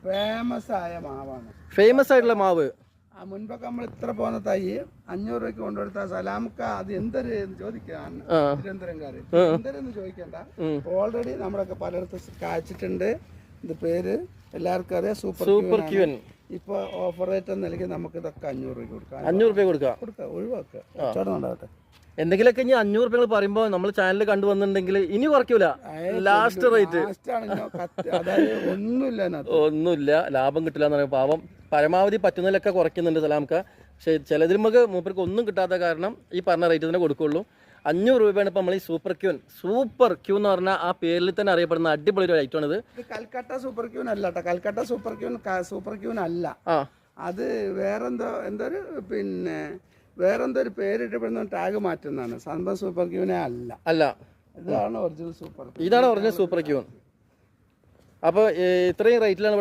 Famous ആയ മാവാണ്. Famous ആയിട്ടുള്ള മാവ്. മുൻപൊക്കെ നമ്മൾ ഇത്ര പോകുന്ന തൈ 500 രൂപയ്ക്ക് കൊണ്ടുകൊടുത്ത സലാമക്ക അത് എന്തൊരു ചോദിക്കാൻ തിരുവനന്തപുരംകാര് എന്തൊരെന്ന് ചോദിക്കണ്ട. ഓൾറെഡി നമ്മളൊക്കെ പലയിടത്തും കായ്ച്ചിട്ടുണ്ട്. ഇത് പേര് എല്ലാവർക്കും അറിയാം, സൂപ്പർ ക്യൂൻ. ഇപ്പൊ ഓഫർ റേറ്റ് നൽകി നമുക്ക് ഇതൊക്കെ 500 രൂപയ്ക്ക് കൊടുക്കാം. 500 രൂപ കൊടുക്കാം. ഒഴിവാക്കുക, കച്ചവടം ഉണ്ടാവട്ടെ. എന്തെങ്കിലുമൊക്കെ ഇനി 500 രൂപ പറയുമ്പോൾ നമ്മൾ ചാനൽ കണ്ടുവന്നിട്ടുണ്ടെങ്കിൽ ഇനി കുറയ്ക്കൂല. ലാസ്റ്റ് റേറ്റ് ഒന്നുമില്ല, ലാഭം കിട്ടില്ല എന്ന് പറയുമ്പോൾ പാവം പരമാവധി പറ്റുന്നതിലൊക്കെ കുറയ്ക്കുന്നുണ്ട് സലാംക്ക. പക്ഷേ ചിലതിൽ നമുക്ക് മൂപ്പർക്ക് ഒന്നും കിട്ടാത്ത കാരണം ഈ പറഞ്ഞ റേറ്റ് തന്നെ കൊടുക്കുള്ളൂ. 500 രൂപയാണ് ഇപ്പം നമ്മൾ ഈ സൂപ്പർ ക്യൂൻ എന്ന് പറഞ്ഞാൽ ആ പേരിൽ തന്നെ അറിയപ്പെടുന്ന അടിപൊളി ഒരു ഐറ്റം ആണ്. ഇത് കൽക്കട്ട സൂപ്പർ ക്യൂൻ അല്ല കേട്ടോ. കൽക്കട്ട സൂപ്പർ ക്യൂൻ അല്ല, അത് വേറെന്തോ വേറെന്തോ ഒരു പേരിട്ടപ്പെടുന്ന ടാഗ് മാറ്റുന്നതാണ്. സംഭവം സൂപ്പർ ക്യൂനെ അല്ല. ഇതാണ് ഒറിജിനൽ സൂപ്പർ ക്യൂൻ. അപ്പോൾ ഇത്രയും റേറ്റിലാണ്